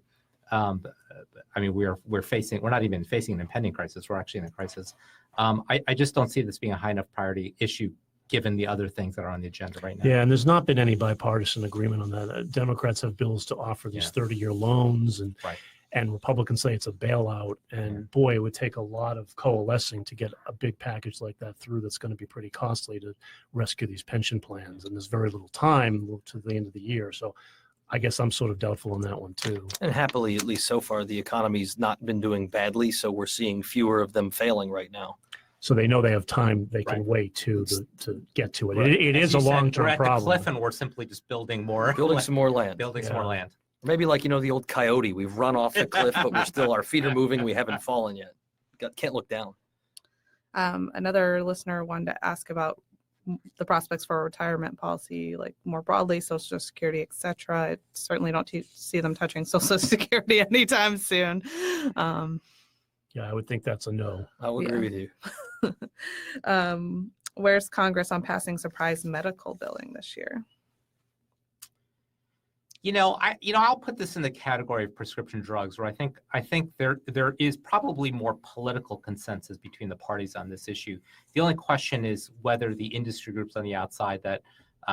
I mean, we're not even facing an impending crisis. We're actually in a crisis. I just don't see this being a high enough priority issue given the other things that are on the agenda right now. Yeah, and there's not been any bipartisan agreement on that. Democrats have bills to offer these 30-year loans, and Right. and Republicans say it's a bailout. And boy, it would take a lot of coalescing to get a big package like that through. That's going to be pretty costly to rescue these pension plans. And there's very little time to the end of the year. So I guess I'm sort of doubtful on that one too. And happily, at least so far, the economy's not been doing badly, so we're seeing fewer of them failing right now. So they know they have time. They can Right. wait to get to it. Right. It As is a you said, long-term we're at problem. the cliff and we're simply just building more. Building some more land. Building some more Yeah. land. Maybe like, the old coyote. We've run off the cliff, but our feet are moving. We haven't fallen yet. Can't look down. Another listener wanted to ask about the prospects for a retirement policy, like more broadly, Social Security, et cetera. I certainly don't see them touching Social Security anytime soon. Yeah, I would think that's a no. I would agree with you. Where's Congress on passing surprise medical billing this year? I'll put this in the category of prescription drugs, where I think there is probably more political consensus between the parties on this issue. The only question is whether the industry groups on the outside that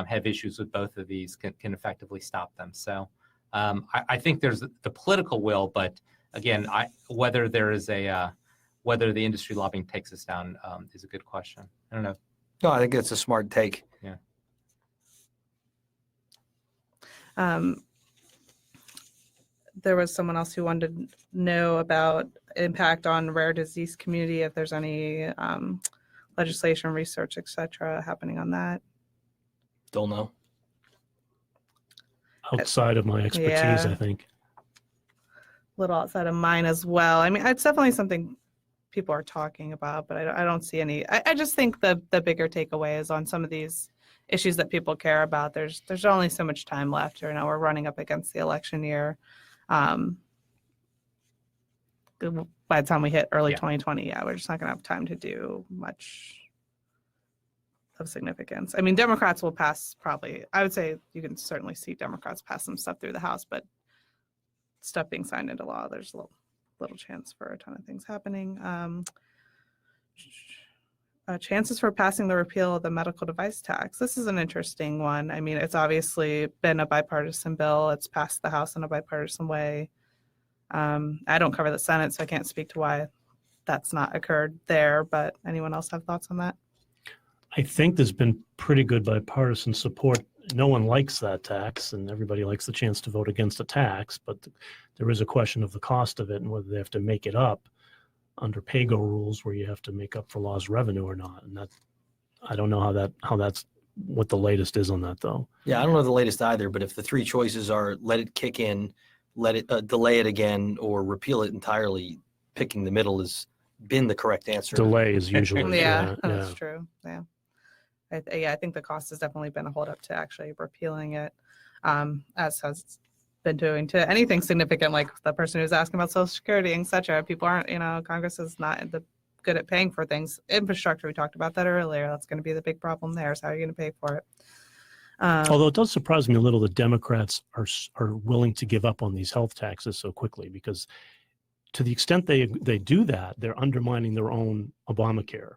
have issues with both of these can effectively stop them. So I think there's the political will, but again, whether the industry lobbying takes us down is a good question. I don't know. No, I think it's a smart take. Yeah. There was someone else who wanted to know about impact on rare disease community, if there's any legislation, research, et cetera, happening on that. Don't know. Outside of my expertise, I think. A little outside of mine as well. I mean, it's definitely something people are talking about, but I don't see any. I just think the bigger takeaway is on some of these issues that people care about. There's only so much time left. We're running up against the election year. By the time we hit early 2020, we're just not going to have time to do much of significance. I mean, Democrats will pass probably. I would say you can certainly see Democrats pass some stuff through the House, but stuff being signed into law, there's a little chance for a ton of things happening. Chances for passing the repeal of the medical device tax. This is an interesting one. I mean, it's obviously been a bipartisan bill. It's passed the House in a bipartisan way. I don't cover the Senate, so I can't speak to why that's not occurred there, but anyone else have thoughts on that? I think there's been pretty good bipartisan support. No one likes that tax, and everybody likes the chance to vote against a tax, but there is a question of the cost of it and whether they have to make it up under PAYGO rules, where you have to make up for lost revenue or not. And I don't know how that's what the latest is on that, though. Yeah, I don't know the latest either, but if the three choices are let it kick in, let it delay it again, or repeal it entirely, picking the middle has been the correct answer. Delay is usually That's true. Yeah. I think the cost has definitely been a holdup to actually repealing it, as has been doing to anything significant, like the person who's asking about Social Security, et cetera. People aren't, Congress is not good at paying for things. Infrastructure, we talked about that earlier. That's going to be the big problem there. So how are you going to pay for it? Although it does surprise me a little that Democrats are willing to give up on these health taxes so quickly, because to the extent they do that, they're undermining their own Obamacare,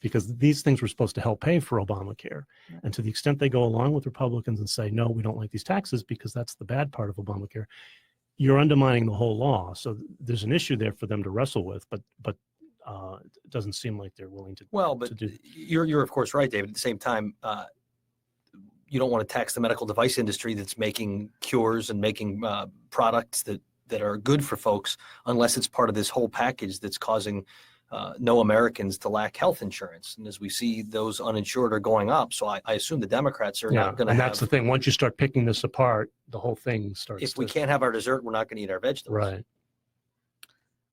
because these things were supposed to help pay for Obamacare. And to the extent they go along with Republicans and say, no, we don't like these taxes because that's the bad part of Obamacare, you're undermining the whole law. So there's an issue there for them to wrestle with, but it doesn't seem like they're willing to. Well, but you're of course right, David. At the same time, you don't want to tax the medical device industry that's making cures and making products that are good for folks, unless it's part of this whole package that's causing no Americans to lack health insurance. And as we see, those uninsured are going up. So I assume the Democrats are not going to have. And that's the thing. Once you start picking this apart, the whole thing starts. If we can't have our dessert, we're not going to eat our vegetables.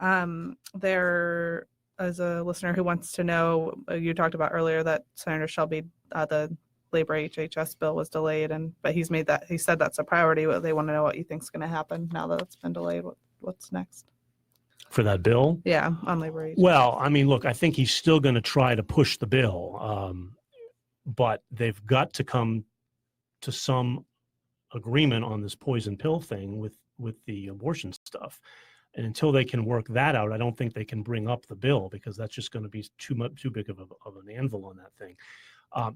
Right. There is a listener who wants to know, you talked about earlier that Senator Shelby, the labor HHS bill was delayed, but he said that's a priority. They want to know what you think is going to happen now that it's been delayed. What's next for that bill? Yeah, on labor HHS. Well, I mean, look, I think he's still going to try to push the bill, but they've got to come to some agreement on this poison pill thing with the abortion stuff. And until they can work that out, I don't think they can bring up the bill, because that's just going to be too big of an anvil on that thing.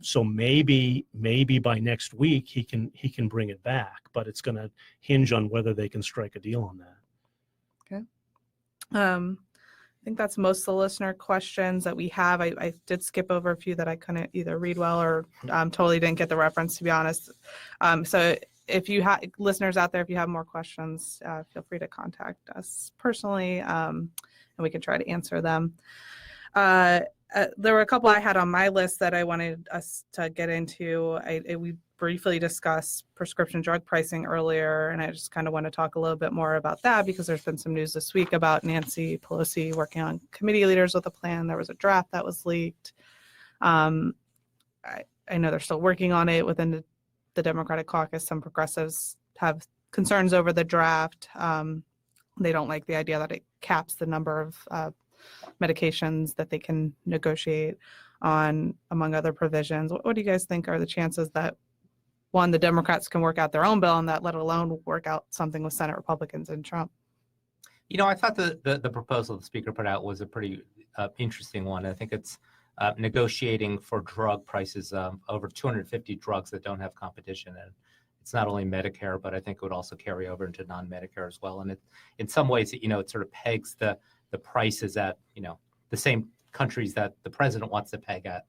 So maybe by next week he can bring it back, but it's going to hinge on whether they can strike a deal on that. Okay. I think that's most of the listener questions that we have. I did skip over a few that I couldn't either read well or totally didn't get the reference, to be honest. So if you have listeners out there, if you have more questions, feel free to contact us personally, and we can try to answer them. There were a couple I had on my list that I wanted us to get into. We briefly discussed prescription drug pricing earlier, and I just kind of want to talk a little bit more about that because there's been some news this week about Nancy Pelosi working on committee leaders with a plan. There was a draft that was leaked. I know they're still working on it within the Democratic caucus. Some progressives have concerns over the draft. They don't like the idea that it caps the number of medications that they can negotiate on, among other provisions. What do you guys think are the chances that, one, the Democrats can work out their own bill on that, let alone work out something with Senate Republicans and Trump? I thought the proposal the speaker put out was a pretty interesting one. I think it's negotiating for drug prices over 250 drugs that don't have competition. And it's not only Medicare, but I think it would also carry over into non-Medicare as well. And it, in some ways, it sort of pegs the prices at, the same countries that the president wants to peg at,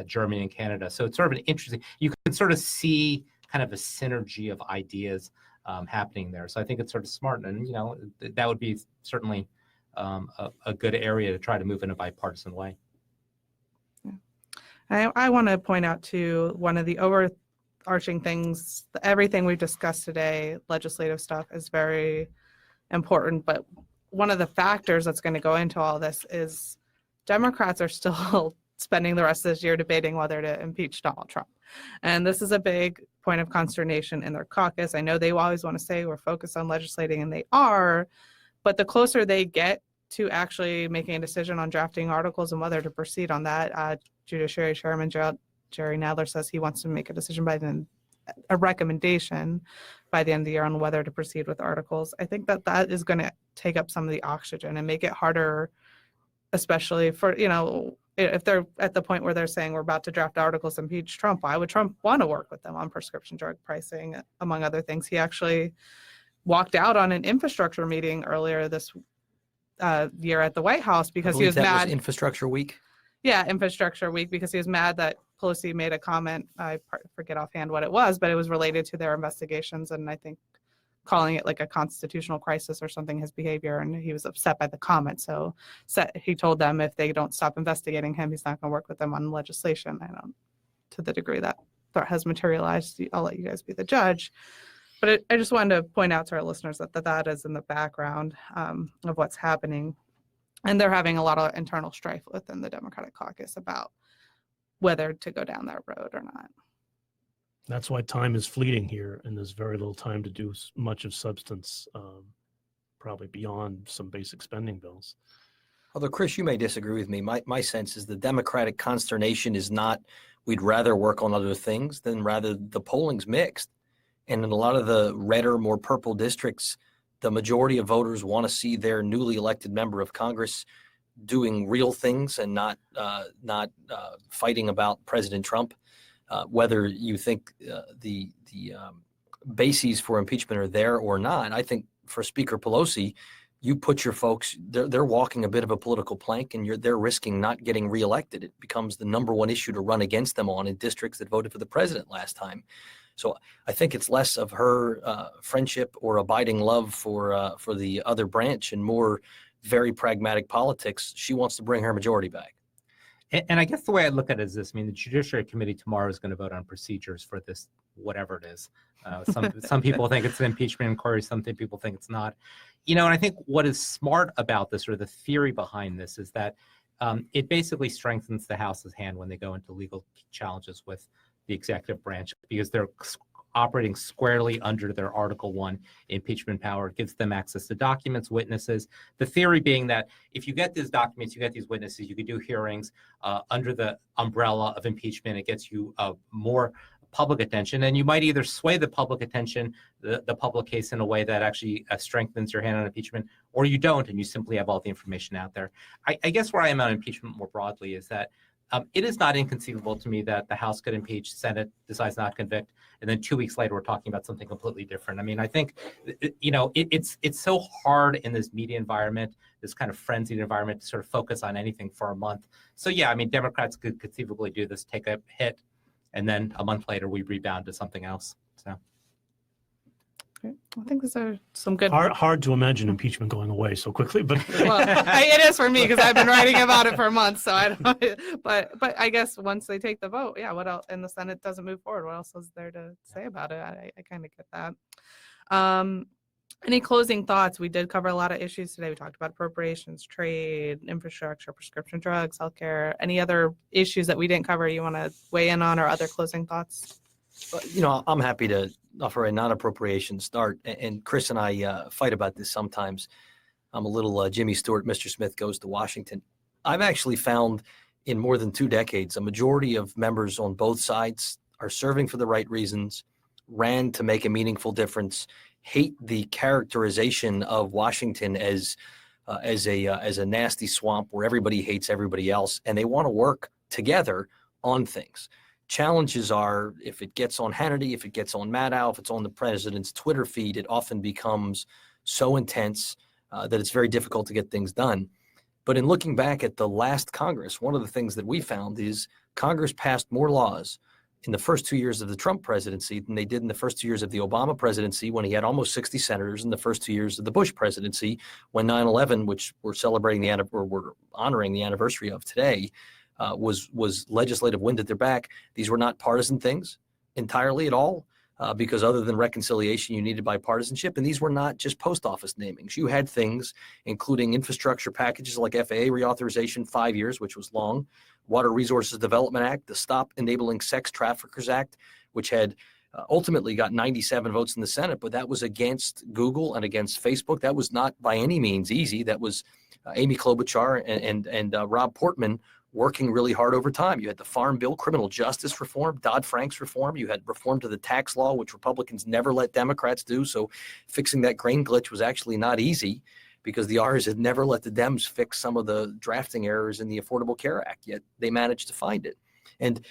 Germany and Canada. So it's sort of an interesting, you can sort of see kind of a synergy of ideas happening there. So I think it's sort of smart, and that would be certainly a good area to try to move in a bipartisan way. Yeah. I want to point out too, one of the overarching things, everything we've discussed today, legislative stuff, is very important, but one of the factors that's going to go into all this is Democrats are still spending the rest of this year debating whether to impeach Donald Trump. And this is a big point of consternation in their caucus. I know they always want to say we're focused on legislating, and they are, but the closer they get to actually making a decision on drafting articles and whether to proceed on that, Judiciary Chairman Jerry Nadler says he wants to make a decision by then, a recommendation by the end of the year on whether to proceed with articles. I think that is going to take up some of the oxygen and make it harder, especially for, if they're at the point where they're saying we're about to draft articles to impeach Trump. Why would Trump want to work with them on prescription drug pricing, among other things? He actually walked out on an infrastructure meeting earlier this year at the White House because he was mad. Was Infrastructure Week? Yeah, Infrastructure Week, because he was mad that Pelosi made a comment. I forget offhand what it was, but it was related to their investigations, and I think calling it like a constitutional crisis or something, his behavior, and he was upset by the comment. So he told them if they don't stop investigating him, he's not going to work with them on legislation. To the degree that threat has materialized, I'll let you guys be the judge. But I just wanted to point out to our listeners that is in the background of what's happening. And they're having a lot of internal strife within the Democratic caucus about whether to go down that road or not. That's why time is fleeting here, and there's very little time to do much of substance, probably beyond some basic spending bills. Although, Chris, you may disagree with me. My sense is the Democratic consternation is not we'd rather work on other things than rather the polling's mixed. And in a lot of the redder, more purple districts, the majority of voters want to see their newly elected member of Congress doing real things and not fighting about President Trump. Whether you think the bases for impeachment are there or not, I think for Speaker Pelosi, you put your folks, they're walking a bit of a political plank, and they're risking not getting reelected. It becomes the number one issue to run against them on in districts that voted for the president last time. So I think it's less of her friendship or abiding love for the other branch and more very pragmatic politics. She wants to bring her majority back. And I guess the way I look at it is this: I mean, the Judiciary Committee tomorrow is going to vote on procedures for this, whatever it is. Some people think it's an impeachment inquiry. Some people think it's not. And I think what is smart about this, or the theory behind this, is that it basically strengthens the House's hand when they go into legal challenges with the executive branch, because they're operating squarely under their Article 1 impeachment power. It gives them access to documents, witnesses. The theory being that if you get these documents, you get these witnesses, you can do hearings under the umbrella of impeachment. It gets you more public attention, and you might either sway the public attention, the public case, in a way that actually strengthens your hand on impeachment, or you don't, and you simply have all the information out there. I guess where I am on impeachment more broadly is that It is not inconceivable to me that the House could impeach, Senate decides not to convict, and then 2 weeks later we're talking about something completely different. I mean, I think it's so hard in this media environment, this kind of frenzied environment, to sort of focus on anything for a month. So yeah, I mean, Democrats could conceivably do this, take a hit, and then a month later we rebound to something else. So Okay. I think these are some good. Hard to imagine impeachment going away so quickly, but Well, it is for me because I've been writing about it for months. So I don't. But I guess once they take the vote, yeah. What else? And the Senate doesn't move forward. What else is there to say about it? I kind of get that. Any closing thoughts? We did cover a lot of issues today. We talked about appropriations, trade, infrastructure, prescription drugs, healthcare. Any other issues that we didn't cover you want to weigh in on, or other closing thoughts? You know, I'm happy to offer a non-appropriation start. And Chris and I fight about this sometimes. I'm a little Jimmy Stewart, Mr. Smith Goes to Washington. I've actually found in more than 2 decades, a majority of members on both sides are serving for the right reasons, ran to make a meaningful difference, hate the characterization of Washington as a nasty swamp where everybody hates everybody else, and they want to work together on things. Challenges are, if it gets on Hannity, if it gets on Maddow, if it's on the president's Twitter feed, it often becomes so intense that it's very difficult to get things done. But in looking back at the last Congress, one of the things that we found is Congress passed more laws in the first 2 years of the Trump presidency than they did in the first 2 years of the Obama presidency, when he had almost 60 senators, in the first 2 years of the Bush presidency, when 9/11, which we're celebrating we're honoring the anniversary of today, was legislative wind at their back. These were not partisan things entirely at all, because other than reconciliation, you needed bipartisanship. And these were not just post office namings. You had things, including infrastructure packages like FAA reauthorization, 5 years, which was long, Water Resources Development Act, the Stop Enabling Sex Traffickers Act, which had ultimately got 97 votes in the Senate, but that was against Google and against Facebook. That was not by any means easy. That was Amy Klobuchar and Rob Portman working really hard over time. You had the Farm Bill, criminal justice reform, Dodd-Frank's reform. You had reform to the tax law, which Republicans never let Democrats do. So fixing that grain glitch was actually not easy, because the R's had never let the Dems fix some of the drafting errors in the Affordable Care Act, yet they managed to find it. And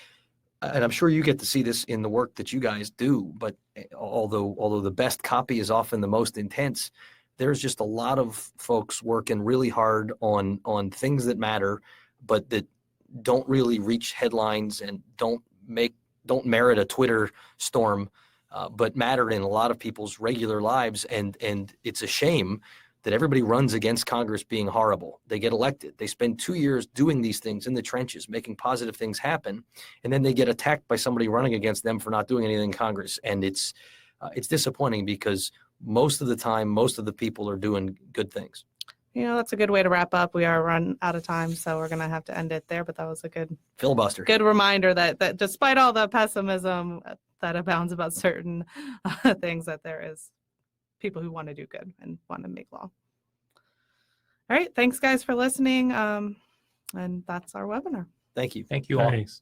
I'm sure you get to see this in the work that you guys do, but although the best copy is often the most intense, there's just a lot of folks working really hard on things that matter, but that don't really reach headlines and don't merit a Twitter storm, but matter in a lot of people's regular lives. And it's a shame that everybody runs against Congress being horrible. They get elected. They spend 2 years doing these things in the trenches, making positive things happen, and then they get attacked by somebody running against them for not doing anything in Congress. And it's disappointing, because most of the time, most of the people are doing good things. You know, that's a good way to wrap up. We are run out of time, so we're going to have to end it there. But that was a good Filibuster. Good reminder that despite all the pessimism that abounds about certain things, that there is people who want to do good and want to make law. All right. Thanks, guys, for listening. And that's our webinar. Thank you. Thank you all. thanks.